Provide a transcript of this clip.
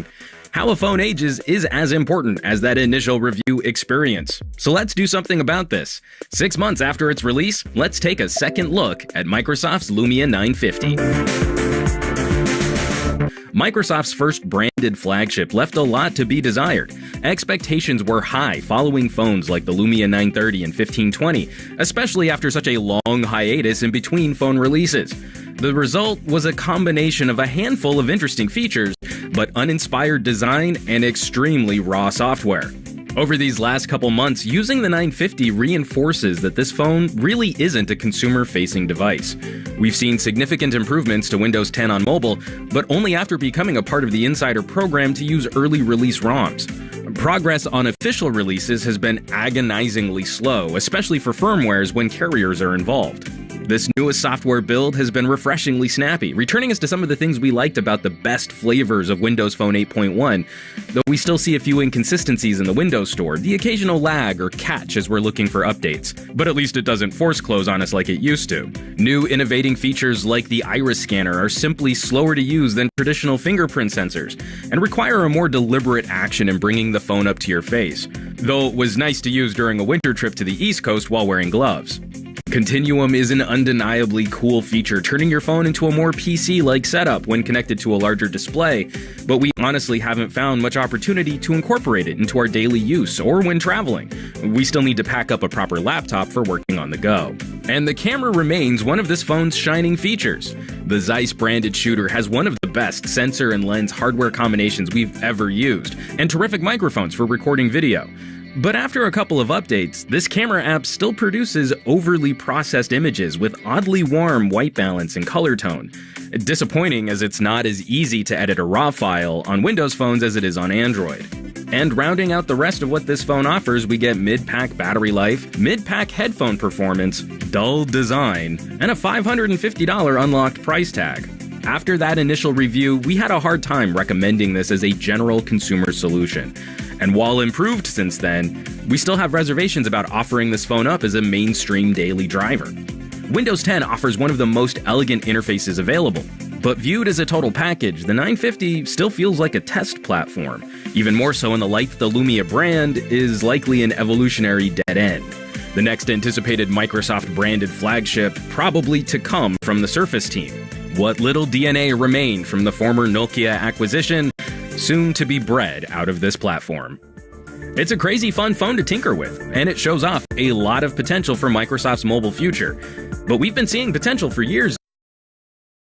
anything, how a phone ages is as important as that initial review experience. So let's do something about this. 6 months after its release, let's take a second look at Microsoft's Lumia 950. Microsoft's first branded flagship left a lot to be desired. Expectations were high following phones like the Lumia 930 and 1520, especially after such a long hiatus in between phone releases. The result was a combination of a handful of interesting features, but uninspired design and extremely raw software. Over these last couple months, using the 950 reinforces that this phone really isn't a consumer-facing device. We've seen significant improvements to Windows 10 on mobile, but only after becoming a part of the Insider program to use early release ROMs. Progress on official releases has been agonizingly slow, especially for firmwares when carriers are involved. This newest software build has been refreshingly snappy, returning us to some of the things we liked about the best flavors of Windows Phone 8.1, though we still see a few inconsistencies in the Windows Store, the occasional lag or catch as we're looking for updates. But at least it doesn't force close on us like it used to. New innovating features like the iris scanner are simply slower to use than traditional fingerprint sensors, and require a more deliberate action in bringing the phone up to your face, though it was nice to use during a winter trip to the East Coast while wearing gloves. Continuum is an undeniably cool feature, turning your phone into a more PC-like setup when connected to a larger display, but we honestly haven't found much opportunity to incorporate it into our daily use or when traveling. We still need to pack up a proper laptop for working on the go. And the camera remains one of this phone's shining features. The Zeiss branded shooter has one of the best sensor and lens hardware combinations we've ever used, and terrific microphones for recording video. But after a couple of updates, this camera app still produces overly processed images with oddly warm white balance and color tone. Disappointing as it's not as easy to edit a RAW file on Windows phones as it is on Android. And rounding out the rest of what this phone offers, we get mid-pack battery life, mid-pack headphone performance, dull design, and a $550 unlocked price tag. After that initial review, we had a hard time recommending this as a general consumer solution. And while improved since then, we still have reservations about offering this phone up as a mainstream daily driver. Windows 10 offers one of the most elegant interfaces available, but viewed as a total package, the 950 still feels like a test platform, even more so in the light that the Lumia brand is likely an evolutionary dead end. The next anticipated Microsoft-branded flagship probably to come from the Surface team. What little DNA remained from the former Nokia acquisition, soon to be bred out of this platform. It's a crazy fun phone to tinker with, and it shows off a lot of potential for Microsoft's mobile future. But we've been seeing potential for years